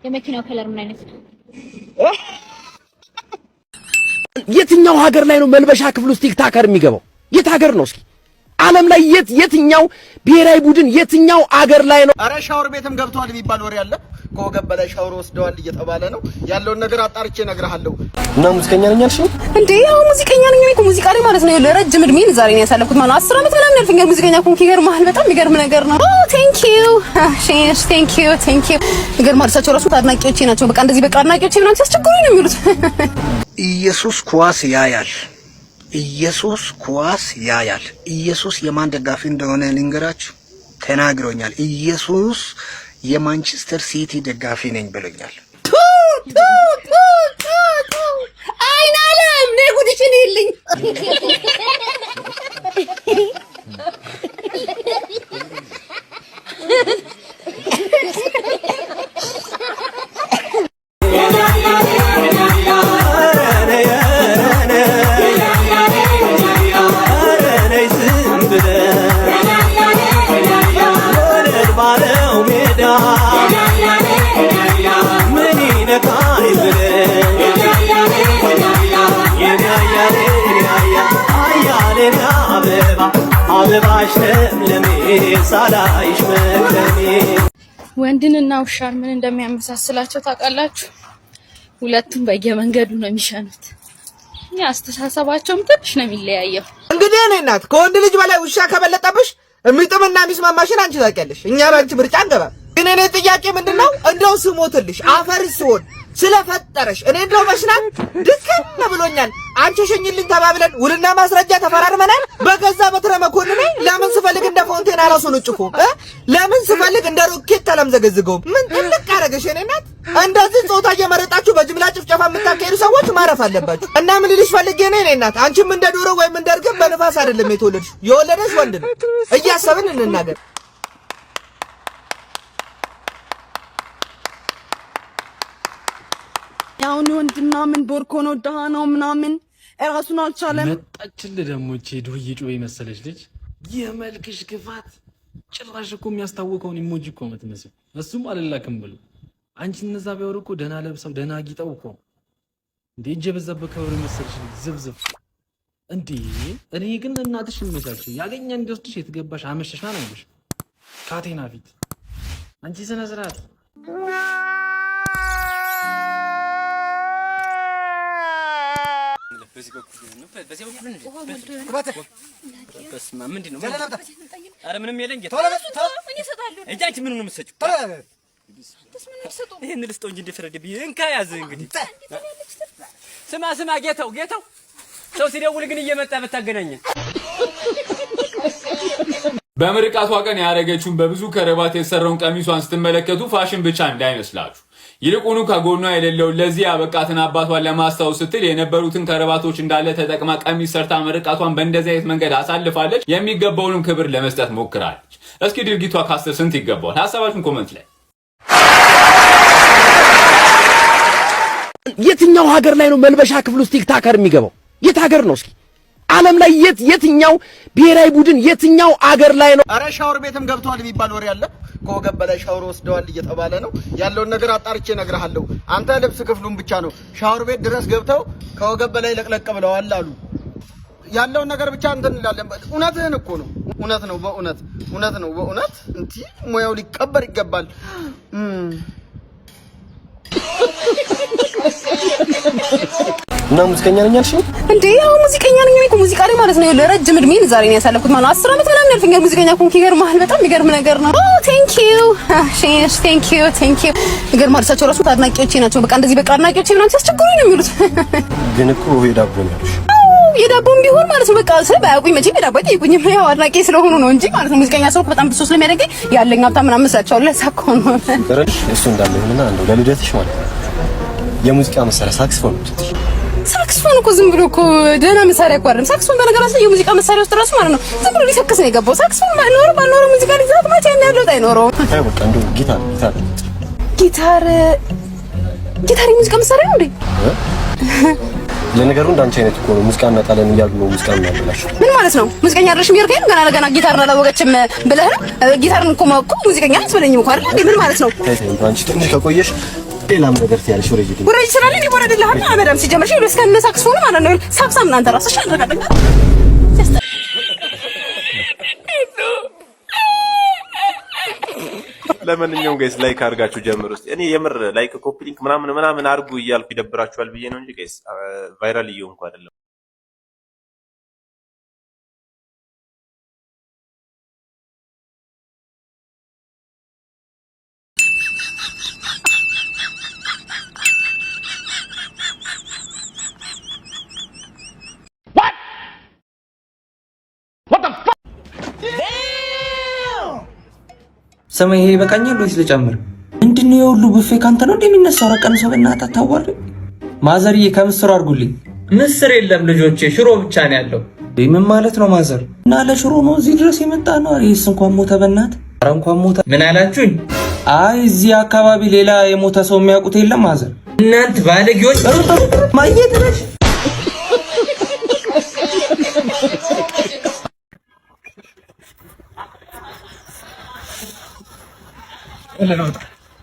የመኪናው ከለር ምን አይነት ነው? የትኛው ሀገር ላይ ነው መልበሻ ክፍል ውስጥ ቲክታከር የሚገባው? የት ሀገር ነው እስኪ? ዓለም ላይ የትኛው ብሔራዊ ቡድን የትኛው አገር ላይ ነው? አረ ሻወር ቤትም ገብቷል የሚባል ወሬ አለ። ከወገብ በላይ ሻወር ወስደዋል እየተባለ ነው ያለውን ነገር አጣርቼ እነግርሃለሁ። እና ሙዚቀኛ ነኝ አልሽኝ እንዴ? ያው ሙዚቀኛ ነኝ እኮ ሙዚቃ ላይ ማለት ነው። ለረጅም እድሜ ዛሬ ነው ያሳለፍኩት ማለት 10 አመት ምናምን ያልፈኛል። ሙዚቀኛ ኮንክ ይገርምሃል። በጣም የሚገርም ነገር ነው። ቴንክ ዩ ይገርምሃል። እሳቸው ራሱ አድናቂዎቼ ናቸው። በቃ እንደዚህ በቃ አድናቂዎቼ ምናምን ሲያስቸግሩኝ ነው የሚሉት። ኢየሱስ ኳስ ያያል። ኢየሱስ ኳስ ያያል። ኢየሱስ የማን ደጋፊ እንደሆነ ልንገራችሁ፣ ተናግሮኛል። ኢየሱስ የማንቸስተር ሲቲ ደጋፊ ነኝ ብሎኛል። አይናለም ነይ ጉድሽን ይልኝ። ወንድንና ውሻን ምን እንደሚያመሳስላቸው ታውቃላችሁ? ሁለቱም በየመንገዱ ነው የሚሸኑት። አስተሳሰባቸውም ትንሽ ነው የሚለያየው። እንግዲህ እኔ እናት ከወንድ ልጅ በላይ ውሻ ከበለጠብሽ የሚጥምና የሚስማማሽን አንቺ ታውቂያለሽ። እኛ ባንቺ ምርጫ አንገባም። ግን እኔ ጥያቄ ምንድነው እንደው ስሞትልሽ አፈርስ ሲሆን ስለፈጠረሽ እኔ እንደው መስናት ድክም ብሎኛል። አንቺ ሸኝልኝ ተባብለን ውልና ማስረጃ ተፈራርመናል። በገዛ በትረ መኮንኔ ለምን ስፈልግ እንደ ፎንቴን አራሱን እጭኩ ለምን ስፈልግ እንደ ሮኬት ተለምዘገዝገው ምን ትልቅ አረገሽ? እኔ ናት እንደዚህ ጾታ እየመረጣችሁ በጅምላ ጭፍጨፋ የምታካሄዱ ሰዎች ማረፍ አለባችሁ። እና ምን ልልሽ ፈልጌ ነው እኔ ናት አንቺም እንደ ዶሮ ወይም እንደ እርግብ በንፋስ አይደለም የተወለድሽ፣ የወለደሽ ወንድ ነው። እያሰብን እንናገር። ያውን ወንድና ምን ቦርኮ ነው ደሃ ነው ምናምን እራሱን አልቻለም። መጣችልህ ደግሞ እቺ ዱይ ጩቤ መሰለች ልጅ። የመልክሽ ክፋት ጭራሽ እኮ የሚያስታውቀውን ኢሞጂ እኮ የምትመስል እሱም አልላክም ብሎ አንቺ እነዛ ቢያወሩ እኮ ደህና ለብሰው ደህና ጊጠው እኮ እንዴ እጀ በዛበት ከብር መሰለሽ ዝብዝብ እንዴ። እኔ ግን እናትሽ እንመሳች ያገኛ እንዲወስድሽ የተገባሽ አመሸሻ ነው ልጅ ካቴና ፊት አንቺ ስነ ስርዓት በዚህ በኩል ነው። በስመ አብ ምንድን ነው? ኧረ ምንም የለኝ ጌታ እንጂ አንቺ ምን ነው የምትሰጪው? ይሄን ልስጠው እንጂ እንደፈረደብኝ እንካ ያዝ። እንግዲህ ስማ ጌታው ሰው ሲደውል ግን እየመጣ በታገናኘን። በምርቃቷ ቀን ያደረገችውን በብዙ ከረባት የተሰራውን ቀሚሷን ስትመለከቱ ፋሽን ብቻ እንዳይመስላችሁ፣ ይልቁኑ ከጎኗ የሌለው ለዚህ ያበቃትን አባቷን ለማስታወስ ስትል የነበሩትን ከረባቶች እንዳለ ተጠቅማ ቀሚስ ሰርታ ምርቃቷን በእንደዚህ አይነት መንገድ አሳልፋለች። የሚገባውንም ክብር ለመስጠት ሞክራለች። እስኪ ድርጊቷ ከ10 ስንት ይገባዋል? ሐሳባችሁን ኮሜንት ላይ። የትኛው ሀገር ላይ ነው መልበሻ ክፍል ውስጥ ቲክታከር የሚገባው? የት ሀገር ነው እስኪ? ዓለም ላይ የትኛው ብሔራዊ ቡድን የትኛው አገር ላይ ነው? አረ ሻወር ቤትም ገብቷል የሚባል ወሬ አለ። ከወገብ በላይ ሻወር ወስደዋል እየተባለ ነው ያለውን ነገር አጣርቼ እነግርሃለሁ። አንተ ልብስ ክፍሉን ብቻ ነው ሻወር ቤት ድረስ ገብተው ከወገብ በላይ ለቅለቅ ብለዋል አሉ። ያለውን ነገር ብቻ እንትን እንላለን። እውነትህን እኮ ነው። እውነት ነው በእውነት እንት ሙያው ሊቀበር ይገባል። እና ሙዚቀኛ ነኝ አልሽኝ እንዴ? ያው ሙዚቀኛ ነኝ እኮ ሙዚቃ ላይ ማለት ነው። ለረጅም እድሜ ዛሬ ነው ያሳለፍኩት ማለት 10 አመት ምናምን ያልፈኛል። ሙዚቀኛ ኮንክ ይገርምሃል። በጣም የሚገርም ነገር ነው። ቴንክ ዩ ይገርምሃል። እሳቸው ራሱ አድናቂዎቼ ናቸው። በቃ እንደዚህ በቃ አድናቂዎቼ ምናምን ሲያስቸግሩኝ ነው የሚሉት። ግን እኮ የዳቦ ነው ያልሽ። የዳቦም ቢሆን ማለት ነው በቃ ስለባያውቁኝ መቼም የዳቦ አይጠይቁኝም። ያው አድናቂ ስለሆኑ ነው እንጂ ማለት ነው። ሙዚቀኛ ሰው በጣም ብሶ ስለሚያደርገኝ ያለኝ ሀብታም ምናምን መስላቸዋል። ለዛ እኮ ነው እሱ እንዳለ ይሁንና እንደው ለልደትሽ ማለት ነው የሙዚቃ መሳሪያ ሳክስፎን ነው። ሳክስፎን እኮ ዝም ብሎ እኮ ደህና መሳሪያ እኮ አይደለም። ሳክስፎን በነገራችን ላይ የሙዚቃ መሳሪያ ውስጥ ራሱ ማለት ነው ዝም ብሎ ሊሰክስ ነው የገባው። ሳክስፎን ባልኖረው ሙዚቃ ሊዛት ማቻ የሚያለው አይኖረውም። አይ በቃ እንደው ጊታር የሙዚቃ መሳሪያ ነው እንዴ? ለነገሩ እንዳንቺ አይነት እኮ ነው ሙዚቃ እናጣለን እያሉ ነው ሙዚቃ እናበላሽ። ምን ማለት ነው? ሙዚቀኛ አይደለሽም ይርከኝ ገና ጊታር አላወቀችም ብለህ ነው? ጊታርን እኮ ሙዚቀኛ አትበለኝም እኮ አይደል? ምን ማለት ነው? አንቺ ትንሽ ከቆየሽ ሌላም ነገር ሲያልሽ ወረጅ ስላለ እኔ ወረድልህ አመዳም ሲጀምርሽ ይልስ ከነሳክስ ሆነ ማለት ነው ሳብሳም እናንተ ራስሽ አልረጋግጥ ለማንኛውም ጋይስ ላይክ አድርጋችሁ ጀምሩ እስቲ። እኔ የምር ላይክ ኮፒ ሊንክ ምናምን አድርጉ እያልኩ ይደብራችኋል ብዬ ነው እንጂ ጋይስ ቫይራል እየሆንኩ አይደለም። ሰማይ ይሄ በቃኛል ወይስ ልጨምር? ምንድነው የሁሉ ቡፌ ካንተ ነው እንደሚነሳው? ረቀን ሰው በእናትህ አታዋሪ። ማዘርዬ ከምስር አድርጉልኝ። ምስር የለም ልጆቼ፣ ሽሮ ብቻ ነው ያለው። ምን ማለት ነው ማዘር? እና ለሽሮ ነው እዚህ ድረስ የመጣ ነው? ይሄስ እንኳን ሞተ በእናትህ። ኧረ እንኳን ሞተ። ምን አላችሁኝ? አይ እዚህ አካባቢ ሌላ የሞተ ሰው የሚያውቁት የለም ማዘር። እናንተ ባለጌዎች ማየት ነሽ።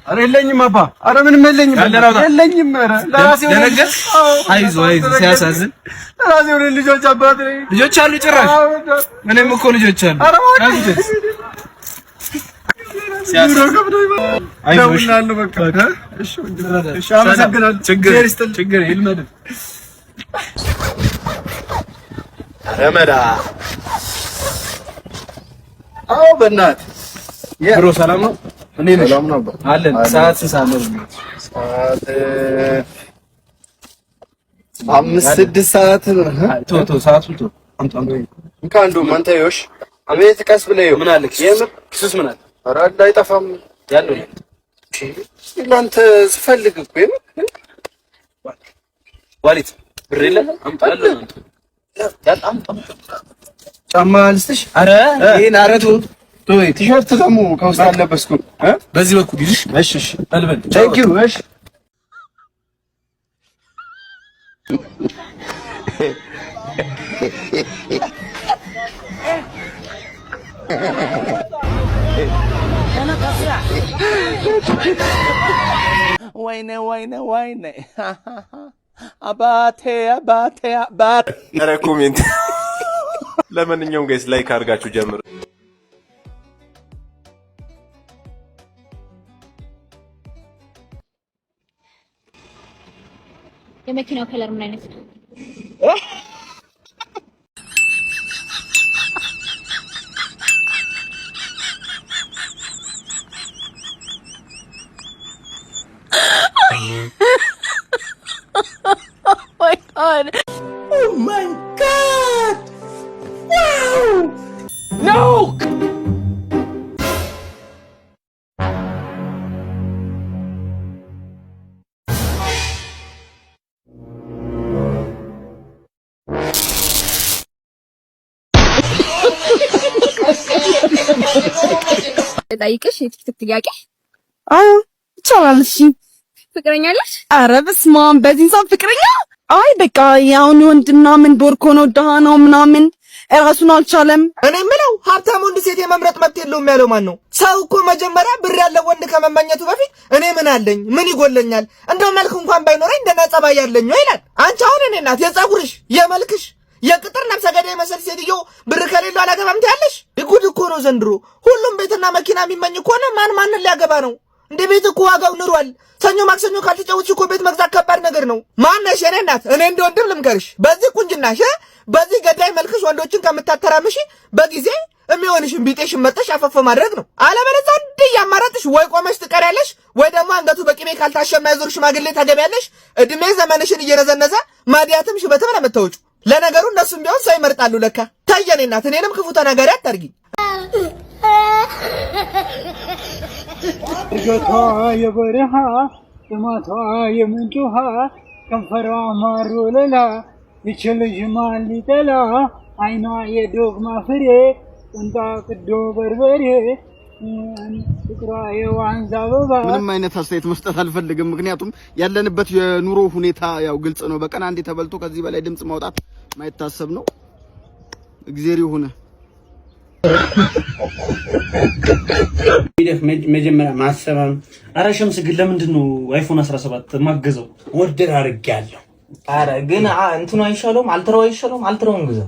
አረ የለኝም አባ፣ አረ ምንም የለኝም የለኝም። አረ ለራሴው ደነገጥ። አይዞ ሲያሳዝን ለራሴው ልጆች አባት ነኝ። ልጆች አሉ ጭራሽ። ምንም እኮ ልጆች አሉ። አይዞህ በቃ እሺ አመሰግናለሁ። ችግር ይልመድ ረመዳ። አዎ በእናትህ ብሮ ሰላም ነው? እኔ ነው ሰላም ነው አለን። ሰዓት ነው? ሰዓት 5-6 ሰዓት ነው። ሰዓቱን እንካንዱ ማንተዮሽ አቤት ቀስ ብለህ ምን አለክ? የምር ክሱስ ምን አለ? ኧረ አይጠፋም ያለው እናንተ ስፈልግ እኮ የምር ዋሊት ብር የለ አምጣለሁ። ጫማ ልስጥሽ? ኧረ ይሄን አረቱ ቲሸርት ደግሞ ከውስጥ አለበስኩ። በዚህ በኩል ይልሽ። እሺ በልበል። ታንክ ዩ። እሺ ወይኔ አባቴ። ኧረ ኮሜንት። ለማንኛውም ጋይስ ላይክ አድርጋችሁ ጀምሩ። የመኪናው ከለር ምን አይነት ነው? Oh my God! Wow! No! ጠይቅሽ የቲክቶክ ጥያቄ? አዎ ይቻላል። እሺ ፍቅረኛለሽ? ኧረ በስመ አብ በዚህ ሰዓት ፍቅረኛ? አይ በቃ ያውን ወንድና ምን ቦርኮ ነው ደሃ ነው ምናምን እራሱን አልቻለም። እኔ የምለው ሀብታም ወንድ ሴት የመምረጥ መብት የለውም ያለው ማን ነው? ሰው እኮ መጀመሪያ ብር ያለው ወንድ ከመመኘቱ በፊት እኔ ምን አለኝ ምን ይጎለኛል እንደው መልክ እንኳን ባይኖረኝ ደህና ጸባይ ያለኝ ይላል። አንቺ አሁን እኔ እናት የጸጉርሽ የመልክሽ የቅጥር ነፍሰ ገዳይ መሰል ሴትዮ ብር ከሌለው አላገባም ትያለሽ? ጉድ እኮ ነው ዘንድሮ። ሁሉም ቤትና መኪና የሚመኝ ከሆነ ማንን ሊያገባ ነው? እንደ ቤት እኮ ዋጋው ንሯል። ሰኞ ማክሰኞ ካልተጫወትሽ እኮ ቤት መግዛት ከባድ ነገር ነው። ማነሽ የኔ እናት? እኔ እንደ ወንድም ልምከርሽ፣ በዚህ ቁንጅናሽ በዚህ ገዳይ መልክሽ ወንዶችን ከምታተራምሺ በጊዜ የሚሆንሽን ቢጤሽን መጠሽ አፈፈ ማድረግ ነው። አለበለዚያ እንደ ያማራጥሽ ወይ ቆመሽ ትቀሪያለሽ ወይ ደግሞ አንገቱ በቅቤ ካልታሸ የማይዞር ሽማግሌ ታገቢያለሽ። እድሜ ዘመንሽን እየረዘነዘ ማዲያትም ሽበትም ነው የምታወጪው። ለነገሩ እነሱም ቢሆን ሰው ይመርጣሉ ለካ። ተይ የኔ እናት፣ እኔንም ክፉ ተናጋሪ አታርጊኝ። እጆቷ የበረሃ ጥማቷ የምንጭ ውሃ ከንፈሯ ማር ወለላ ይችልሽ ማን ሊጠላ አይኗ የዶግማ ፍሬ ቁንጣ ቅዶ በርበሬ ፍቅሯ የዋንዛ አበባ። ምንም አይነት አስተያየት መስጠት አልፈልግም፣ ምክንያቱም ያለንበት የኑሮ ሁኔታ ያው ግልጽ ነው። በቀን አንዴ ተበልቶ ከዚህ በላይ ድምጽ ማውጣት ማይታሰብ ነው። እግዚአብሔር ይሁን። መጀመሪያ ማሰባም አራሽም ስግል ለምንድን ነው አይፎን 17 ማገዘው ወርደር አርጋለሁ። አረ ግን እንትኑ አይሻለውም? አልትራው አይሻለውም? አልትራውን ግዛ።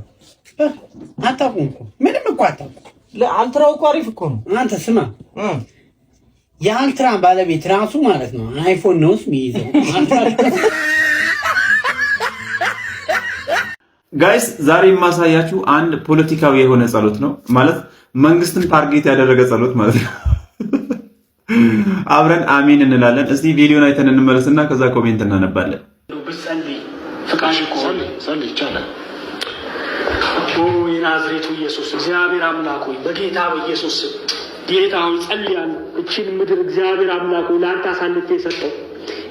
አታውቁም እኮ ምንም እኮ አታውቁም። ለአልትራው እኮ አሪፍ እኮ ነው። አንተ ስማ የአልትራ ባለቤት ራሱ ማለት ነው አይፎን ነው የሚይዘው። ጋይስ ዛሬ የማሳያችሁ አንድ ፖለቲካዊ የሆነ ጸሎት ነው። ማለት መንግስትን ታርጌት ያደረገ ጸሎት ማለት ነው። አብረን አሜን እንላለን። እስቲ ቪዲዮን አይተን እንመለስና ከዛ ኮሜንት እናነባለን። ብጸልይ ፍቃድ ከሆነ ጸልይ ይቻላል። ኦ የናዝሬቱ ኢየሱስ እግዚአብሔር አምላክ ሆይ በጌታ በኢየሱስ ጌታ ሆይ ጸልያለሁ። እቺን ምድር እግዚአብሔር አምላክ ሆይ ለአንተ አሳልፌ የሰጠው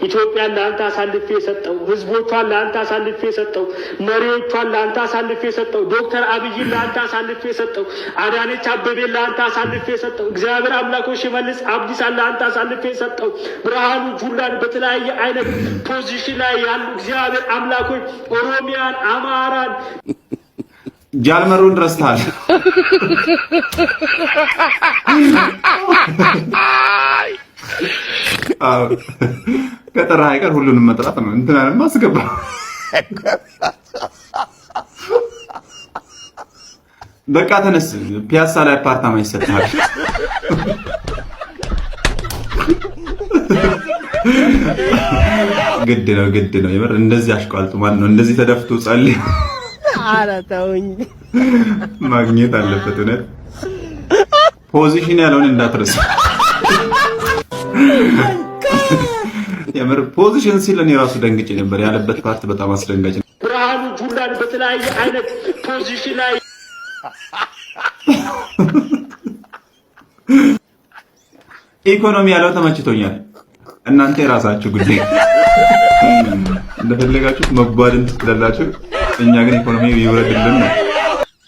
ኢትዮጵያን ለአንተ አሳልፌ የሰጠው ህዝቦቿን ለአንተ አሳልፌ የሰጠው መሪዎቿን ለአንተ አሳልፌ የሰጠው ዶክተር አብይን ለአንተ አሳልፌ የሰጠው አዳነች አበቤን ለአንተ አሳልፌ የሰጠው እግዚአብሔር አምላክ ሆይ ሽመልስ አብዲሳን ለአንተ አሳልፌ የሰጠው ብርሃኑ ጁላን በተለያየ አይነት ፖዚሽን ላይ ያሉ እግዚአብሔር አምላክ ሆይ ኦሮሚያን፣ አማራን ጃልመሩን ረስተሃል። ከጠራ አይቀር ሁሉንም መጥራት ነው። እንትናንም አስገባ። በቃ ተነስ፣ ፒያሳ ላይ አፓርታማ ይሰጣል። ግድ ነው የምር እንደዚህ አሽቋልጡ ማለት ነው። እንደዚህ ተደፍቶ ጸልይ አራታውኝ ማግኘት አለበት። እውነት ፖዚሽን ያለውን እንዳትረሳ። የምር ፖዚሽን ሲል እኔ ራሱ ደንግጬ ነበር። ያለበት ፓርት በጣም አስደንጋጭ ነው። ብርሃኑ ጁላን በተለያየ አይነት ፖዚሽን ላይ ኢኮኖሚ ያለው ተመችቶኛል። እናንተ የራሳችሁ ጉዳይ እንደፈለጋችሁ መጓደን ትችላላችሁ። እኛ ግን ኢኮኖሚ ይወረድልን ነው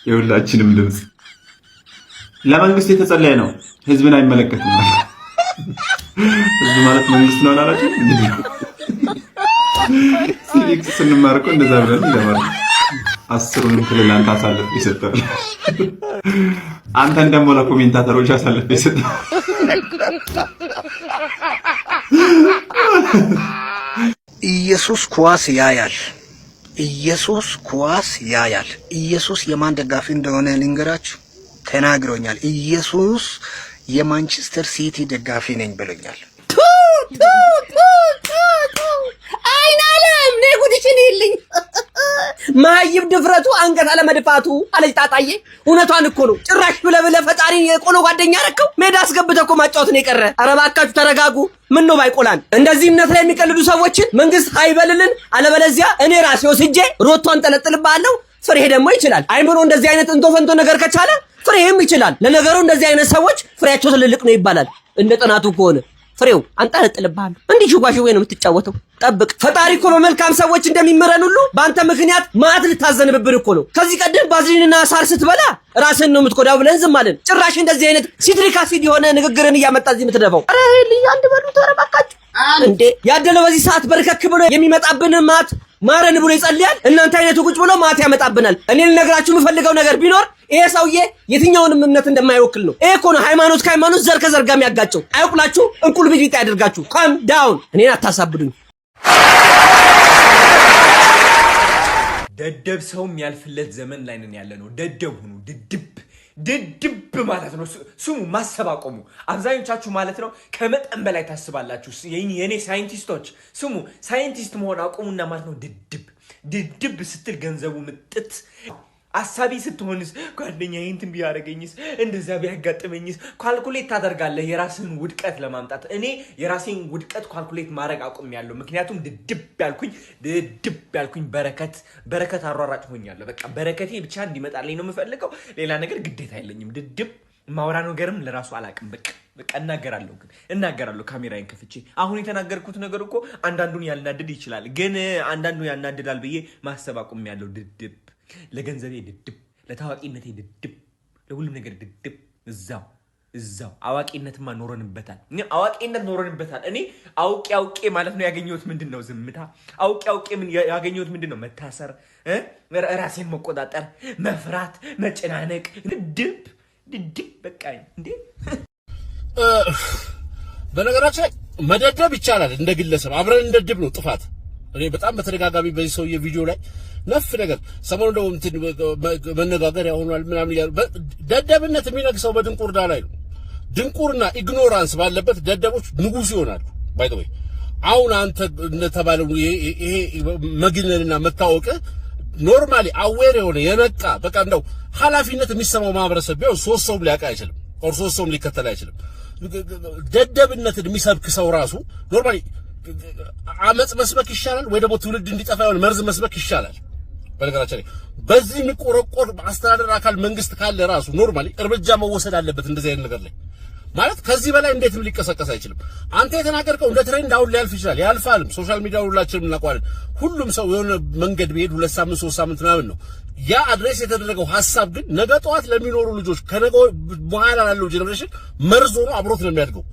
የሁላችንም ድምጽ። ለመንግስት የተጸለየ ነው፣ ህዝብን አይመለከትም። ህዝብ ማለት መንግስት ነው አላላችሁ? ሲቪክስ ስንማር እኮ እንደዛ ብለን ይገባል። 10ሩንም ክልል አንተ አሳልፍ ይሰጣል። አንተን ደግሞ ለኮሜንታተሮች አሳልፍ ይሰጣል። ኢየሱስ ኳስ ያያል። ኢየሱስ ኳስ ያያል። ኢየሱስ የማን ደጋፊ እንደሆነ ልንገራችሁ፣ ተናግሮኛል። ኢየሱስ የማንቸስተር ሲቲ ደጋፊ ነኝ ብሎኛል። አይናለም ነይ ጉድሽን ይልኝ ማይብ ድፍረቱ አንገት አለመድፋቱ አለች ጣጣዬ። እውነቷን እኮ ነው። ጭራሽ ብለብለ ፈጣሪን የቆሎ ጓደኛ ረከው ሜዳ አስገብተህ እኮ ማጫወት ነው የቀረ። ኧረ እባካችሁ ተረጋጉ። ምን ነው ባይቆላን እንደዚህ እምነት ላይ የሚቀልዱ ሰዎችን መንግስት አይበልልን፣ አለበለዚያ እኔ ራሴ ወስጄ ሮቷን ጠለጥልባለሁ። ፍሬ ደግሞ ይችላል። አይምሮ እንደዚህ አይነት እንቶ ፈንቶ ነገር ከቻለ ፍሬም ይችላል። ለነገሩ እንደዚህ አይነት ሰዎች ፍሬያቸው ትልልቅ ነው ይባላል። እንደ ጥናቱ ከሆነ ፍሬው አንጠለጥልብሃለሁ። እንዲህ ሽጓሽዌ ነው የምትጫወተው። ጠብቅ። ፈጣሪ እኮ በመልካም ሰዎች እንደሚመረን ሁሉ በአንተ ምክንያት ማት ልታዘንብብን እኮ ነው። ከዚህ ቀደም ባዝሊንና ሳር ስትበላ ራስን ነው የምትጎዳው ብለን ዝም አለን። ጭራሽ እንደዚህ አይነት ሲትሪክ አሲድ የሆነ ንግግርን እያመጣ እዚህ የምትደፋው። ኧረ ልጅ አንድ በሉ ተረባካችሁ እንዴ! ያደለው በዚህ ሰዓት በርከክ ብሎ የሚመጣብን ማት ማረን ብሎ ይጸልያል። እናንተ አይነቱ ቁጭ ብሎ ማት ያመጣብናል። እኔ ልነግራችሁ የምፈልገው ነገር ቢኖር ይሄ ሰውዬ የትኛውንም እምነት እንደማይወክል ነው። ይሄ እኮ ነው ሃይማኖት ከሃይማኖት ዘር ከዘር ጋር የሚያጋጨው። አይወክላችሁ፣ እንቁል ቢቢጣ ያደርጋችሁ። ካም ዳውን። እኔን አታሳብዱኝ። ደደብ ሰው የሚያልፍለት ዘመን ላይ ነን ያለነው። ደደብ ሁኑ። ድድብ ማለት ነው። ስሙ፣ ማሰብ አቆሙ። አብዛኞቻችሁ ማለት ነው ከመጠን በላይ ታስባላችሁ። የኔ ሳይንቲስቶች ስሙ፣ ሳይንቲስት መሆን አቆሙና ማለት ነው ድድብ ስትል ገንዘቡ ምጥት። አሳቢ ስትሆንስ ጓደኛዬ እንትን ቢያደርገኝስ እንደዛ ቢያጋጥመኝስ ካልኩሌት ታደርጋለህ የራስህን ውድቀት ለማምጣት። እኔ የራሴን ውድቀት ካልኩሌት ማድረግ አቁሜያለሁ። ምክንያቱም ድድብ ያልኩኝ በረከት አሯራጭ ሆኛለሁ። በቃ በረከቴ ብቻ እንዲመጣልኝ ነው የምፈልገው። ሌላ ነገር ግዴታ የለኝም። ድድብ ማውራ ነገርም ለራሱ አላቅም። በቃ እናገራለሁ ካሜራዬን ከፍቼ። አሁን የተናገርኩት ነገር እኮ አንዳንዱን ያልናድድ ይችላል፣ ግን አንዳንዱ ያናድዳል ብዬ ማሰብ አቁሜያለሁ። ድድብ ለገንዘቤ ድድብ፣ ለታዋቂነቴ ድድብ፣ ለሁሉም ነገር ድድብ። እዛው አዋቂነትማ ኖረንበታል። እኔ አውቄ ማለት ነው ያገኘሁት ምንድነው? ዝምታ። አውቄ ምን ያገኘሁት ምንድነው? መታሰር፣ ራሴን መቆጣጠር፣ መፍራት፣ መጨናነቅ። ድድብ በቃ እንዴ። በነገራችን ላይ መደደብ ይቻላል እንደ ግለሰብ አብረን እንደድብ ነው ጥፋት። እኔ በጣም በተደጋጋሚ በዚህ ሰውዬ ቪዲዮ ላይ ነፍ ነገር ሰሞኑን ደግሞ እንትን መነጋገሪያ ሆኗል ምናምን ያሉ ደደብነት የሚነግሰው በድንቁርና ላይ ነው። ድንቁርና ኢግኖራንስ ባለበት ደደቦች ንጉስ ይሆናሉ። ባይ ዘ ወይ አሁን አንተ እንደተባለው ይሄ መግነንና መታወቅ ኖርማሊ አዌር የሆነ የነቃ በቃ እንደው ኃላፊነት የሚሰማው ማህበረሰብ ቢሆን 3 ሰው ሊያውቅ አይችልም፣ ኦር 3 ሰው ሊከተል አይችልም። ደደብነትን የሚሰብክ ሰው ራሱ ኖርማሊ አመጽ መስበክ ይሻላል ወይ ደግሞ ትውልድ እንዲጠፋ የሆነ መርዝ መስበክ ይሻላል። በነገራችን ላይ በዚህ የሚቆረቆር አስተዳደር አካል መንግስት ካለ ራሱ ኖርማሊ እርምጃ መወሰድ አለበት እንደዚህ አይነት ነገር ላይ ማለት ከዚህ በላይ እንዴትም ሊቀሰቀስ አይችልም። አንተ የተናገርከው እንደ ትሬንድ አሁን ሊያልፍ ይችላል፣ ያልፋልም። ሶሻል ሚዲያው ሁላችንም እናውቀዋለን። ሁሉም ሰው የሆነ መንገድ ቢሄድ 2 ሳምንት 3 ሳምንት ምናምን ነው ያ አድሬስ የተደረገው ሐሳብ ግን ነገ ጠዋት ለሚኖሩ ልጆች ከነገ በኋላ ላለው ጄኔሬሽን መርዝ ሆኖ አብሮት ነው የሚያድገው።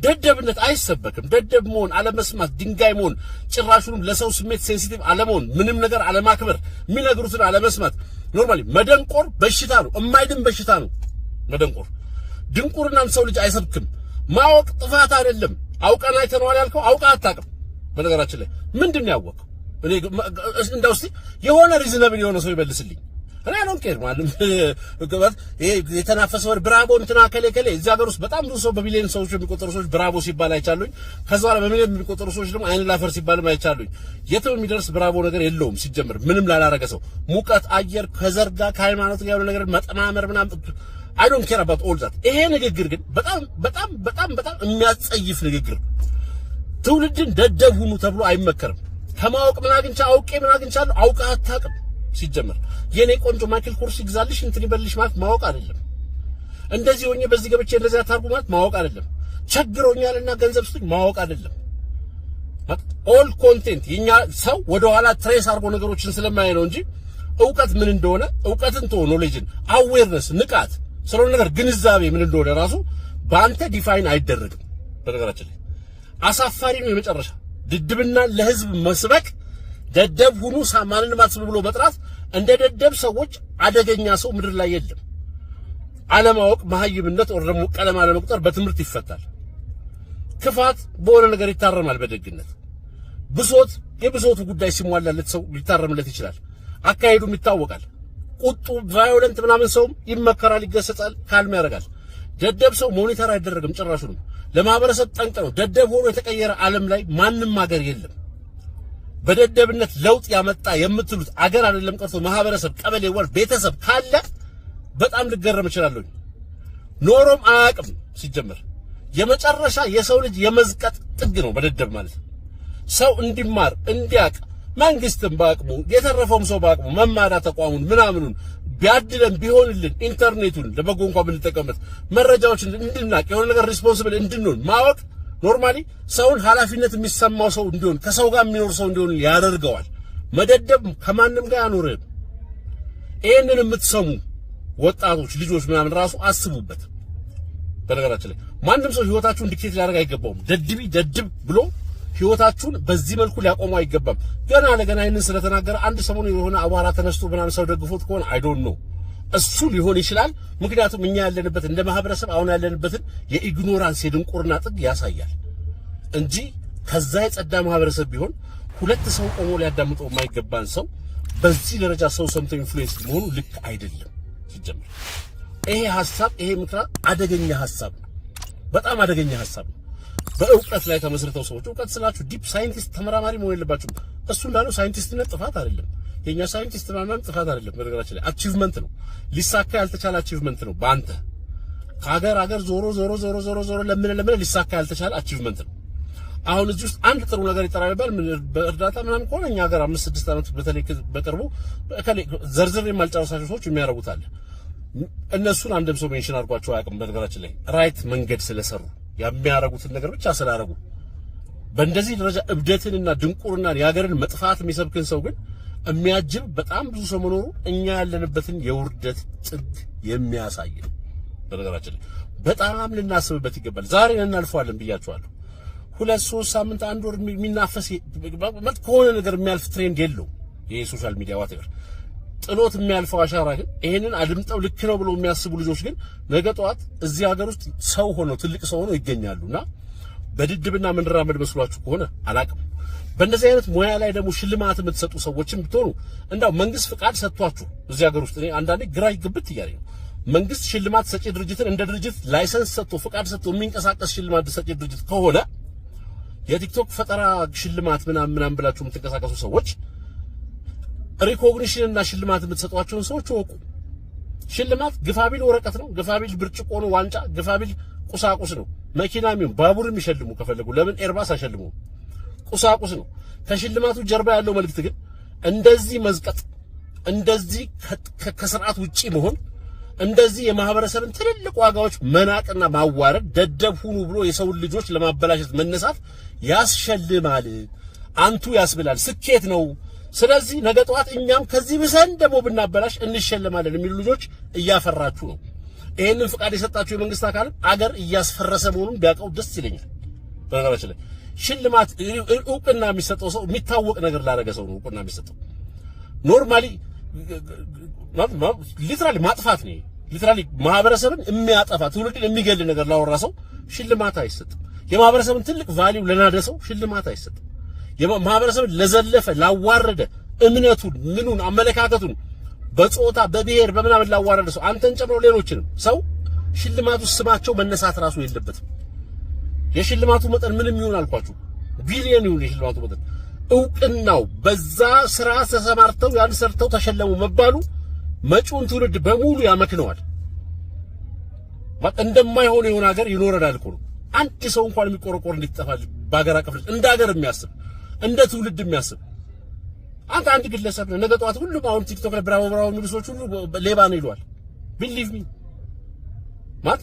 ደደብነት አይሰበክም። ደደብ መሆን፣ አለመስማት፣ ድንጋይ መሆን፣ ጭራሹንም ለሰው ስሜት ሴንሲቲቭ አለመሆን፣ ምንም ነገር አለማክበር፣ የሚነግሩትን አለመስማት፣ ኖርማሊ መደንቆር በሽታ ነው፣ የማይድን በሽታ ነው መደንቆር። ድንቁርናን ሰው ልጅ አይሰብክም። ማወቅ ጥፋት አይደለም። አውቀን አይተነዋል ያልከው አውቀህ አታውቅም። በነገራችን ላይ ምንድን ነው ያወቀው? እኔ እንደው እስቲ የሆነ ሪዝነብል የሆነ ሰው ይመልስልኝ። እኔ አሁን ኬር ማለት ይሄ የተናፈሰ ወር ብራቮ እንትና ከለከለ እዚህ ሀገር ውስጥ በጣም ብዙ ሰው በሚሊዮን ሰዎች የሚቆጠሩ ሰዎች ብራቮ ሲባል አይቻሉኝ። ከዛ በኋላ በሚሊዮን የሚቆጠሩ ሰዎች ደግሞ አይን ላፈር ሲባልም አይቻሉኝ። የትም የሚደርስ ብራቮ ነገር የለውም ሲጀምር ምንም ላላረገ ሰው ሙቀት አየር ከዘርጋ ከሃይማኖት ጋር ያለው ነገር መጠማመር ምናምን I don't care about all that። ይሄ ንግግር ግን በጣም በጣም በጣም በጣም የሚያጸይፍ ንግግር። ትውልድን ደደብ ሁኑ ተብሎ አይመከርም። ከማወቅ ምን አግኝቻ አውቄ ምን አግኝቻለሁ አውቀህ አታውቅም። ሲጀመር የኔ ቆንጆ ማይክል ኮርስ ይግዛልሽ እንትን ይበልሽ ማለት ማወቅ አይደለም። እንደዚህ ሆኜ በዚህ ገብቼ እንደዚህ አታርጉ ማለት ማወቅ አይደለም። ቸግሮኛልና ገንዘብ ስጡኝ ማወቅ አይደለም። ኦል ኮንቴንት የኛ ሰው ወደ ኋላ ትሬስ አድርጎ ነገሮችን ስለማያይ ነው እንጂ ዕውቀት ምን እንደሆነ ዕውቀትን ተወው ኖሌጅን አዌርነስ ንቃት ስለሆነ ነገር ግንዛቤ ምን እንደሆነ ራሱ በአንተ ዲፋይን አይደረግም። በነገራችን ላይ አሳፋሪ ነው የመጨረሻ ድድብና ለህዝብ መስበክ ደደብ ሁኑ ማንንም አትስሙ ብሎ መጥራት እንደ ደደብ ሰዎች አደገኛ ሰው ምድር ላይ የለም። አለማወቅ መሀይምነት ወር ደግሞ ቀለም አለመቁጠር በትምህርት ይፈታል። ክፋት በሆነ ነገር ይታረማል በደግነት። ብሶት የብሶቱ ጉዳይ ሲሟላለት ሰው ሊታረምለት ይችላል። አካሄዱም ይታወቃል። ቁጡ ቫዮለንት ምናምን ሰውም ይመከራል፣ ይገሰጻል፣ ካልም ያደርጋል። ደደብ ሰው ሞኒተር አይደረግም ጭራሹንም። ለማህበረሰብ ጠንቅ ነው። ደደብ ሆኖ የተቀየረ ዓለም ላይ ማንም ሀገር የለም። በደደብነት ለውጥ ያመጣ የምትሉት አገር አይደለም ቀርቶ ማህበረሰብ፣ ቀበሌ፣ ወር ቤተሰብ ካለ በጣም ልገረም እችላለሁ። ኖሮም አያውቅም ሲጀመር። የመጨረሻ የሰው ልጅ የመዝቀጥ ጥግ ነው በደደብ ማለት። ሰው እንዲማር እንዲያቅ መንግስትም በአቅሙ የተረፈውም ሰው በአቅሙ መማሪያ ተቋሙን ምናምኑን ቢያድለን ቢሆንልን ኢንተርኔቱን ለበጎ እንኳን ብንጠቀምበት መረጃዎችን እንድናቅ የሆነ ነገር ሪስፖንሲብል እንድንሆን ማወቅ ኖርማሊ ሰውን ኃላፊነት የሚሰማው ሰው እንዲሆን ከሰው ጋር የሚኖር ሰው እንዲሆን ያደርገዋል። መደደብ ከማንም ጋር ያኖርም። ይሄንን የምትሰሙ ወጣቶች ልጆች ምናምን ራሱ አስቡበት። በነገራችን ላይ ማንም ሰው ህይወታችሁን ዲክቴት ሊያደርግ አይገባውም። ደድብ ብሎ ህይወታችሁን በዚህ መልኩ ሊያቆሙ አይገባም። ገና ለገና ይሄንን ስለተናገረ አንድ ሰሞኑ የሆነ አቧራ ተነስቶ ምናምን ሰው ደግፎት ከሆነ አይ ዶንት ኖ እሱ ሊሆን ይችላል። ምክንያቱም እኛ ያለንበት እንደ ማህበረሰብ አሁን ያለንበትን የኢግኖራንስ የድንቁርና ጥግ ያሳያል እንጂ ከዛ የጸዳ ማህበረሰብ ቢሆን ሁለት ሰው ቆሞ ሊያዳምጠው የማይገባን ሰው በዚህ ደረጃ ሰው ሰምቶ ኢንፍሉዌንስ መሆኑ ልክ አይደለም። ሲጀምር ይሄ ሐሳብ ይሄ ምክራ አደገኛ ሐሳብ ነው። በጣም አደገኛ ሐሳብ ነው። በእውቀት ላይ ተመስርተው ሰዎች እውቀት ስላችሁ ዲፕ ሳይንቲስት ተመራማሪ መሆን የለባችሁም። እሱ እንዳለው ሳይንቲስትነት ጥፋት አይደለም። የኛ ሳይንቲስት ማንንም ጥፋት አይደለም። በነገራችን ላይ አቺቭመንት ነው። ሊሳካ ያልተቻለ አቺቭመንት ነው። ባንተ ከሀገር ዞሮ ለምን ሊሳካ ያልተቻለ አቺቭመንት ነው። አሁን እዚህ ውስጥ አንድ ጥሩ ነገር ይጠራል ይባል በእርዳታ ምናምን ከሆነ እኛ ሀገር 5-6 ዓመት በተለይ በቅርቡ ዘርዝር የማልጨረሳቸው ሰዎች የሚያረጉት አለ። እነሱን አንድም ሰው ሜንሽን አድርጓቸው አያውቅም። በነገራችን ላይ ራይት መንገድ ስለሰሩ የሚያረጉትን ነገር ብቻ ስላረጉ በእንደዚህ ደረጃ እብደትንና ድንቁርናን የሀገርን መጥፋት የሚሰብክን ሰው ግን የሚያጅብ በጣም ብዙ ሰው መኖሩ እኛ ያለንበትን የውርደት ጥግ የሚያሳይ ነው። በነገራችን ላይ በጣም ልናስብበት ይገባል። ዛሬ እናልፈዋለን ብያችኋለሁ። 2-3 ሳምንት አንድ ወር የሚናፈስ ከሆነ ነገር የሚያልፍ ትሬንድ የለው። ይሄ ሶሻል ሚዲያ ዋቴቨር ጥሎት የሚያልፈው አሻራ ግን ይሄንን አድምጠው ልክ ነው ብለው የሚያስቡ ልጆች ግን ነገ ጠዋት እዚህ ሀገር ውስጥ ሰው ሆነው ትልቅ ሰው ሆነው ይገኛሉና በድድብና መንራመድ መስሏችሁ ከሆነ አላቅም። በእንደዚህ አይነት ሙያ ላይ ደግሞ ሽልማት የምትሰጡ ሰዎችም ብትሆኑ እንዳው መንግስት ፍቃድ ሰጥቷችሁ እዚህ ሀገር ውስጥ እኔ አንዳንዴ ግራ ይግብት እያለኝ ነው። መንግስት ሽልማት ሰጪ ድርጅትን እንደ ድርጅት ላይሰንስ ሰጥቶ ፍቃድ ሰጥቶ የሚንቀሳቀስ ሽልማት ሰጪ ድርጅት ከሆነ የቲክቶክ ፈጠራ ሽልማት ምናምን ብላችሁ የምትንቀሳቀሱ ሰዎች ሪኮግኒሽን እና ሽልማት የምትሰጧቸውን ሰዎች ወቁ። ሽልማት ግፋቢል ወረቀት ነው፣ ግፋቢል ብርጭቆ ነው፣ ዋንጫ፣ ግፋቢል ቁሳቁስ ነው። መኪናም ይሁን ባቡርም ይሸልሙ ከፈለጉ፣ ለምን ኤርባስ አይሸልሙ? ቁሳቁስ ነው። ከሽልማቱ ጀርባ ያለው መልእክት ግን እንደዚህ መዝቀጥ፣ እንደዚህ ከስርዓት ውጪ መሆን፣ እንደዚህ የማህበረሰብን ትልልቅ ዋጋዎች መናቅና ማዋረድ፣ ደደብ ሁኑ ብሎ የሰውን ልጆች ለማበላሸት መነሳት ያስሸልማል፣ አንቱ ያስብላል፣ ስኬት ነው። ስለዚህ ነገ ጠዋት እኛም ከዚህ ብሰን ደግሞ ብናበላሽ እንሸለማለን የሚሉ ልጆች እያፈራችሁ ነው። ይሄንን ፍቃድ የሰጣችሁ የመንግስት አካልም አገር እያስፈረሰ መሆኑን ቢያውቀው ደስ ይለኛል። በነገራችን ላይ ሽልማት እውቅና የሚሰጠው ሰው የሚታወቅ ነገር ላደረገ ሰው ነው እውቅና የሚሰጠው። ኖርማሊ ሊትራሊ ማጥፋት ነው። ሊትራሊ ማህበረሰብን የሚያጠፋ ትውልድን የሚገል ነገር ላወራ ሰው ሽልማት አይሰጥም። የማህበረሰብን ትልቅ ቫልዩ ለናደ ሰው ሽልማት አይሰጥም። የማህበረሰብን ለዘለፈ ላዋረደ እምነቱን ምኑን አመለካከቱን በጾታ በብሔር በምናምን ላዋረደ ሰው አንተን ጨምሮ ሌሎችንም ሰው ሽልማቱ ስማቸው መነሳት ራሱ የለበትም። የሽልማቱ መጠን ምንም ይሁን አልኳችሁ ቢሊየን ይሁን የሽልማቱ መጠን እውቅናው በዛ ስራ ተሰማርተው ያን ሰርተው ተሸለሙ መባሉ መጪውን ትውልድ በሙሉ ያመክነዋል። እንደማይሆን የሆነ ሀገር ይኖረናል እኮ ነው። አንድ ሰው እንኳን የሚቆረቆር እንዲጠፋል በሀገር አቀፍ እንደ ሀገር የሚያስብ እንደ ትውልድ የሚያስብ አንድ ግለሰብ ነው። ነገ ጠዋት ሁሉም አሁን ቲክቶክ ላይ ብራቮ ብራቮ የሚሉ ሰዎች ሁሉ ሌባ ነው ይሏል። ቢሊቭ ሚ ማለት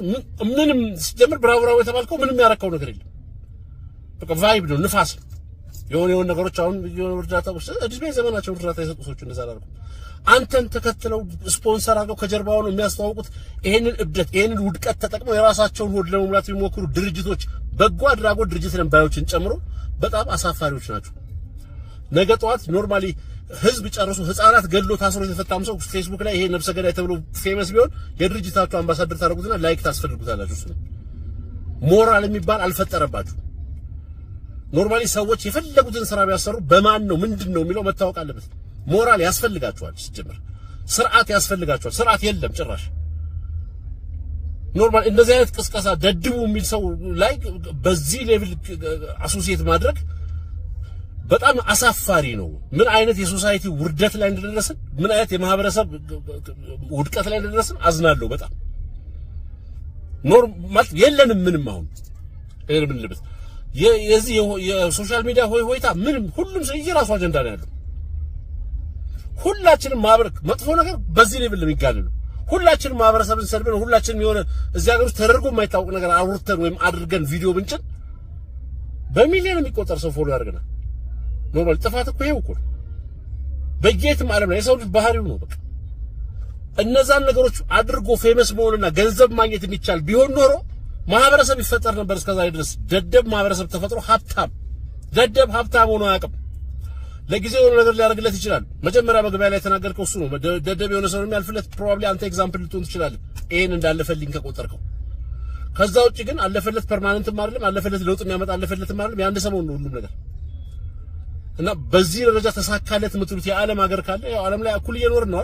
ምንም ሲጀምር ብራቮ ብራቮ የተባልከው ምንም ያረካው ነገር የለም። በቃ ቫይብ ነው፣ ንፋስ ነው። የሆነ ነገሮች አሁን የሆነ እርዳታ እድሜ ዘመናቸው እርዳታ የሰጡ ሰዎች እንደዛ አላልኩ። አንተን ተከትለው ስፖንሰር አድርገው ከጀርባው ነው የሚያስተዋውቁት። ይሄንን እብደት ይሄንን ውድቀት ተጠቅመው የራሳቸውን ሆድ ለመሙላት የሚሞክሩ ድርጅቶች በጎ አድራጎት ድርጅት ነባዮችን ጨምሮ በጣም አሳፋሪዎች ናቸው። ነገ ጠዋት ኖርማሊ ህዝብ ጨርሶ ህፃናት ገድሎ ታስሮ የተፈታም ሰው ፌስቡክ ላይ ይሄ ነፍሰ ገዳይ ተብሎ ፌመስ ቢሆን የድርጅታችሁ አምባሳደር ታደርጉትና ላይክ ታስፈልጉታላችሁ። እሱ ሞራል የሚባል አልፈጠረባችሁ። ኖርማሊ ሰዎች የፈለጉትን ስራ ቢያሰሩ በማን ነው ምንድነው የሚለው መታወቅ አለበት። ሞራል ያስፈልጋቸዋል። ሲጀምር ስርዓት ያስፈልጋቸዋል። ስርዓት የለም ጭራሽ። ኖርማል እንደዚህ አይነት ቅስቀሳ ደድቡ የሚል ሰው ላይ በዚህ ሌቭል አሶሲየት ማድረግ በጣም አሳፋሪ ነው። ምን አይነት የሶሳይቲ ውርደት ላይ እንደደረስን፣ ምን አይነት የማህበረሰብ ውድቀት ላይ እንደደረስን አዝናለሁ በጣም። ኖርማል የለንም ምንም አሁን ምን ልበት የዚህ የሶሻል ሚዲያ ሆይታ ምንም ሁሉም ሰው የራሱ አጀንዳ ነው ያለው። ሁላችንም ማህበረሰብ መጥፎ ነገር በዚህ ሌቭል የሚጋነነው ሁላችንም ማህበረሰብን ሰድበን ሁላችንም የሆነ እዚህ ሀገር ውስጥ ተደርጎ የማይታወቅ ነገር አውርተን ወይም አድርገን ቪዲዮ ብንጭን በሚሊዮን የሚቆጠር ሰው ፎሎ ያደርገናል። ኖርማል ጥፋት እኮ ይሄው እኮ በየትም ዓለም ላይ የሰው ልጅ ባህሪው ነው። በቃ እነዛን ነገሮች አድርጎ ፌመስ መሆንና ገንዘብ ማግኘት የሚቻል ቢሆን ኖሮ ማህበረሰብ ይፈጠር ነበር። እስከዛ ድረስ ደደብ ማህበረሰብ ተፈጥሮ ደደብ ሀብታም ሆኖ አያውቅም። ለጊዜው የሆነ ነገር ሊያደርግለት ይችላል። መጀመሪያ መግቢያ ላይ ተናገርከው እሱ ነው። ደደብ የሆነ ሰው የሚያልፍለት ፕሮባብሊ አንተ ኤግዛምፕል ልትሆን ትችላለህ፣ ይሄን እንዳለፈልኝ ከቆጠርከው። ከዛ ውጪ ግን አለፈለት ፐርማነንትም አይደለም፣ አለፈለት ለውጥ የሚያመጣ አለፈለትም አይደለም። የአንድ ሰሞን ነው ሁሉም ነገር እና በዚህ ደረጃ ተሳካለት የምትሉት የዓለም ሀገር ካለ ያው ዓለም ላይ እኩል እየኖርን ነው።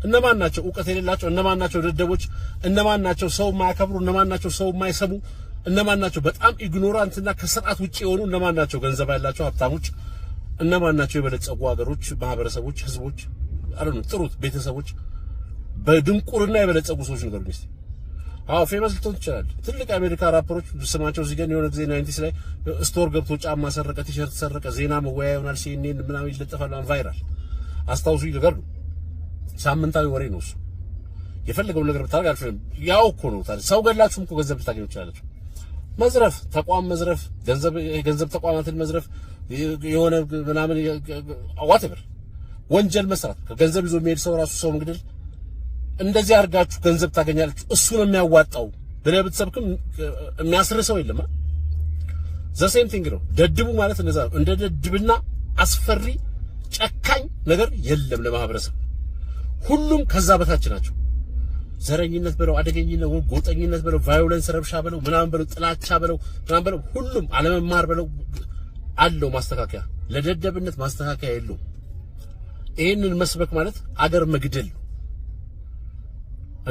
እነማን ናቸው እውቀት የሌላቸው? እነማን ናቸው ደደቦች? እነማን ናቸው ሰው የማያከብሩ? እነማን ናቸው ሰው የማይሰሙ? እነማን ናቸው በጣም ኢግኖራንትና ከስርዓት ውጪ የሆኑ? እነማን ናቸው ገንዘብ ያላቸው ሀብታሞች? እነማን ናቸው የበለጸጉ ሀገሮች፣ ማህበረሰቦች፣ ህዝቦች አሉን ጥሩት ቤተሰቦች በድንቁርና የበለጸጉ ሰዎች ነገር ነው። አዎ ፌመስ ልትሆን ትችላለህ። ትልቅ አሜሪካ ራፐሮች ስማቸው እዚህ ጋር የሆነ ጊዜ 90s ላይ ስቶር ገብቶ ጫማ ሰረቀ፣ ቲሸርት ሰረቀ፣ ዜና መወያያ ይሆናል፣ CNN ምናምን ይለጠፋል፣ ቫይራል አስታውሱ ይገርሉ። ሳምንታዊ ወሬ ነው እሱ። የፈለገው ነገር ብታደርግ አልፈም ያው እኮ ነው። ታዲያ ሰው ገላችሁም እኮ ገንዘብ ልታገኙ ትችላላችሁ። መዝረፍ፣ ተቋም መዝረፍ፣ ገንዘብ ተቋማትን መዝረፍ፣ የሆነ ምናምን ዋትበር ወንጀል መስራት፣ ከገንዘብ ይዞ የሚሄድ ሰው ራሱ ሰው እንግዲህ እንደዚህ አድርጋችሁ ገንዘብ ታገኛላችሁ እሱ ነው የሚያዋጣው ብለህ ብትሰብክም የሚያስር ሰው የለም። ዘሴም ቲንግ ነው። ደድቡ ማለት እንደዛ እንደ ደድብና አስፈሪ ጨካኝ ነገር የለም ለማህበረሰብ። ሁሉም ከዛ በታች ናቸው። ዘረኝነት በለው፣ አደገኝነት፣ ጎጠኝነት በለው፣ ቫዮለንስ ረብሻ በለው፣ ምናምን በለው፣ ጥላቻ በለው፣ ምናምን በለው፣ ሁሉም አለመማር በለው አለው ማስተካከያ። ለደደብነት ማስተካከያ የለውም። ይሄንን መስበክ ማለት አገር መግደል ነው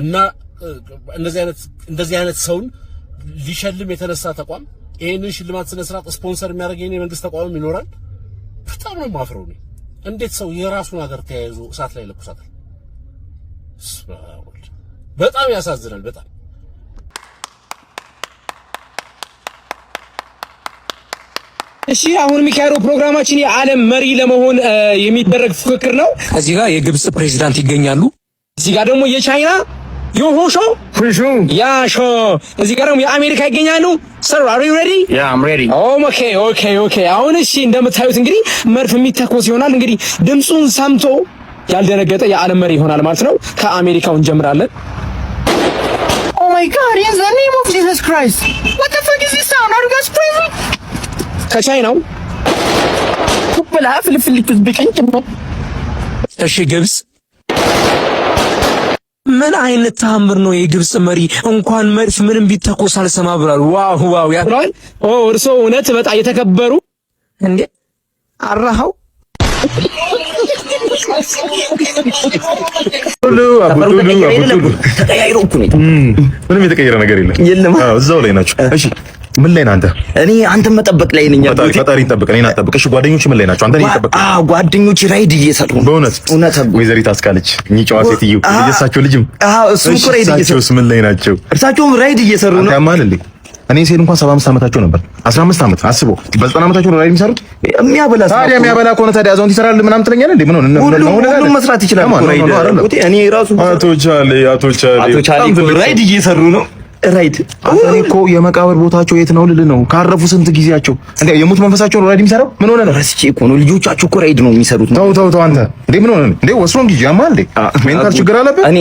እና እንደዚህ አይነት ሰውን ሊሸልም የተነሳ ተቋም ይሄንን ሽልማት ስነ ስርዓት ስፖንሰር የሚያደርግ የኔ መንግስት ተቋምም ይኖራል። በጣም ነው ማፍረው ነው። እንዴት ሰው የራሱን ሀገር ተያይዞ እሳት ላይ ለኩሳታል? በጣም ያሳዝናል። በጣም እሺ፣ አሁን የሚካሄደው ፕሮግራማችን የዓለም መሪ ለመሆን የሚደረግ ፉክክር ነው። እዚህ ጋር የግብጽ ፕሬዝዳንት ይገኛሉ። እዚህ ጋር ደግሞ የቻይና ዮሆሾ ያሾ፣ እዚህ ጋር ደግሞ የአሜሪካ ይገኛሉ። Sir, are you ready? Yeah, I'm ready. Okay. አሁን እሺ፣ እንደምታዩት እንግዲህ መርፍ የሚተኮስ ይሆናል። እንግዲህ ድምጹን ሰምቶ ያልደነገጠ የዓለም መሪ ይሆናል ማለት ነው። ከአሜሪካው እንጀምራለን። Oh my God, in the name of Jesus Christ. What the fuck is this sound? Are you guys crazy? ከቻይናው ኩብላ ፍልፍልት በቀኝ ጭምር። እሺ፣ ግብጽ ምን አይነት ተአምር ነው? የግብጽ መሪ እንኳን መርፍ ምንም ቢተኮስ አልሰማ ብሏል። ዋው ያብራል። እርሶ እውነት በጣም የተከበሩ እንዴ አራሃው ምንም የተቀየረ ነገር የለም። እዛው ላይ ናቸው። እሺ ምን ላይ ነህ አንተ? እኔ አንተን መጠበቅ ላይ ነኝ። ፈጣሪ ይጠብቅ፣ እኔን አትጠብቅ። እሺ ጓደኞች ምን ላይ ናቸው? አንተን ይጠብቅ። ጓደኞች ራይድ እየሰሩ ነው። በእውነት ወይዘሪት አስካለች እኚህ ጨዋ ሴትዮ የእሳቸው ልጅም እሱም እኮ ራይድ እየሰሩ ምን ላይ ናቸው? እርሳቸውም ራይድ እየሰሩ ነው። ያማል እንዴ? እኔ ሲሄድ እንኳን 75 ዓመታቸው ነበር። 15 ዓመት አስቦ በ90 ዓመታቸው ነው ራይድ የሚሰሩት። የሚያበላ ከሆነ ታዲያ አዛውንት ይሰራል ምናምን ትለኛለህ እንዴ? ምን ሆነ? ሁሉም መስራት ይችላል ራይድ። እኔ ራሱ አቶ ቻሌ ራይድ እየሰሩ ነው። ራይድ እኔ እኮ የመቃብር ቦታቸው የት ነው ልል ነው። ካረፉ ስንት ጊዜያቸው እንዴ? የሙት መንፈሳቸው ነው ራይድ የሚሰራው። ምን ሆነ ነው? ረስቼ እኮ ነው። ልጆቻቸው እኮ ራይድ ነው የሚሰሩት። ተው አንተ እንዴ ምን ሆነ እንዴ? ወስሮ እንጂ ያማል እንዴ? ሜንታል ችግር አለበት። እኔ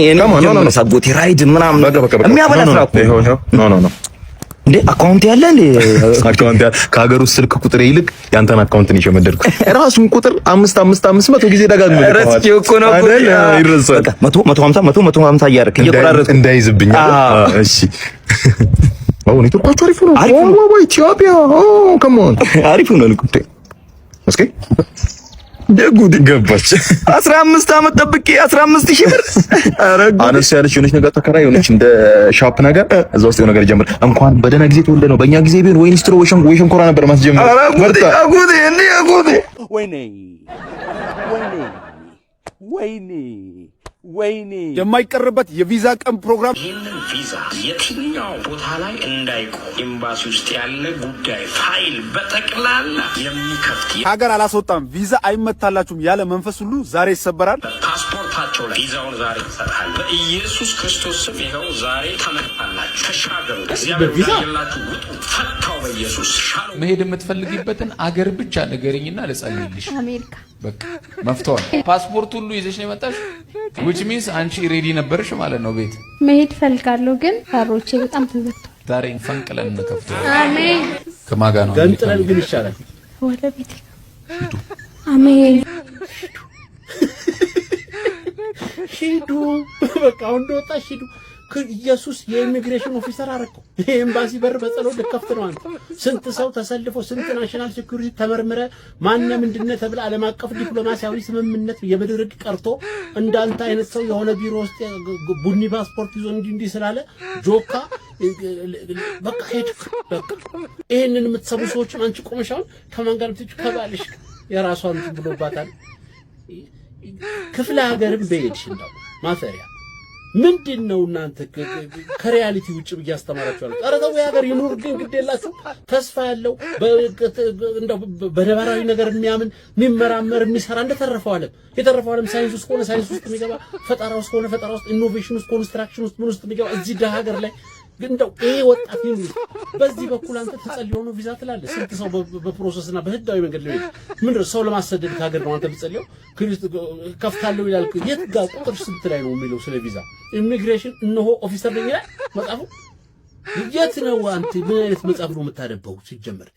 ሳጎቴ ራይድ ምናምን የሚያበላ ስራ እኮ ነው እንዴ? አካውንት ያለ እንዴ? አካውንት ያለ ከሀገር ውስጥ ስልክ ቁጥር ይልቅ ያንተን አካውንት ነው የሸመደድኩት። ራሱን ቁጥር 500 ጊዜ ደጋግሞ ረስቼ እኮ ነው ይረሳል። 150 እያደረክ እየቆራረጥክ እንዳይዝብኝ። እሺ ኔትወርካችሁ አሪፍ ነው። ኢትዮጵያ ከሞን አሪፍ ነው ልኩት። እስኪ ደጉድ ገባች። 15 ዓመት ጠብቄ 15000 ብር አነስ ያለች የሆነች ነገር ተከራይ የሆነች እንደ ሻፕ ነገር እዛ ውስጥ የሆነ ነገር ጀምር። እንኳን በደህና ጊዜ ተወልደ ነው። በእኛ ጊዜ ቢሆን ወይ ኢንስትሮ ወይ ሸንኮራ ነበር ማስጀመር። ወይኔ የማይቀርበት የቪዛ ቀን ፕሮግራም። ይህንን ቪዛ የትኛው ቦታ ላይ እንዳይቆም ኤምባሲ ውስጥ ያለ ጉዳይ ፋይል በጠቅላላ የሚከፍት ሀገር አላስወጣም ቪዛ አይመታላችሁም ያለ መንፈስ ሁሉ ዛሬ ይሰበራል። ፓስፖርታቸው ላይ ቪዛውን ዛሬ ይሰጣል። በኢየሱስ ክርስቶስ ስም ይኸው ዛሬ ተመታላችሁ። ተሻገሩ። እግዚአብሔር ያላችሁ ውጡ። ፈታው በኢየሱስ ሻሎም። መሄድ የምትፈልጊበትን አገር ብቻ ንገሪኝና ልጸልይልሽ። አሜሪካ በቃ መፍቷል። ፓስፖርት ሁሉ ይዘሽ ነው የመጣሽ? which means አንቺ ሬዲ ነበርሽ ማለት ነው። ቤት መሄድ ፈልጋለሁ ግን ፈሮቼ በጣም ተዘግቷል። ዛሬ ፈንቅለን እንከፍተው። አሜን። ከማጋ ነው ገንጥለን ግን ይሻላል። ወደ ቤት ሂዱ። አሜን። ሂዱ በቃ እንደወጣሽ ሂዱ። ኢየሱስ የኢሚግሬሽን ኦፊሰር አረከው። ኤምባሲ በር በጸሎት ልከፍት ነው። አንተ ስንት ሰው ተሰልፎ ስንት ናሽናል ሴኩሪቲ ተመርምረ ማንነ ምንድነው ተብለ ዓለም አቀፍ ዲፕሎማሲያዊ ስምምነት የምድር ሕግ ቀርቶ እንዳንተ አይነት ሰው የሆነ ቢሮ ውስጥ ቡኒ ፓስፖርት ይዞ እንዲህ ስላለ ጆካ በቃ ሄድ። በቃ ይሄንን የምትሰቡ ሰዎችን አንቺ ቆመሻው ከማን ጋር ትጭ ከባልሽ የራሷን ብሎባታል። ክፍለ ሀገርም በሄድሽ እንደው ማፈሪያ ምንድነው እናንተ ከሪያሊቲ ውጭ ብያስተማራችኋል። ኧረ ተው የሀገር ይኑር ግን ግድ የላችሁ። ተስፋ ያለው እንደው በነባራዊ ነገር የሚያምን የሚመራመር የሚሰራ እንደተረፈው ዓለም የተረፈው ዓለም ሳይንስ ውስጥ ሆነ ሳይንስ ውስጥ የሚገባ ፈጠራ ውስጥ ሆነ ፈጠራ ውስጥ ኢኖቬሽን ውስጥ ኮንስትራክሽን ውስጥ ምን ውስጥ የሚገባ እዚህ ደሃ ሀገር ላይ ግን እንደው ይሄ ወጣት ይኑር። በዚህ በኩል አንተ ተጸልዮ ነው ቪዛ ትላለህ። ስንት ሰው በፕሮሰስና በህጋዊ መንገድ ላይ ምንድነው ሰው ለማሰደድ ከሀገር ነው አንተ ብትጸልየው ከፍታለሁ ይላል። የት ጋር ቁጥር ስንት ላይ ነው የሚለው ስለ ቪዛ? ኢሚግሬሽን እነሆ ኦፊሰር ነኝ ይላል መጽሐፉ። የት ነው አንተ ምን አይነት መጽሐፍ ነው የምታነበው ሲጀመር?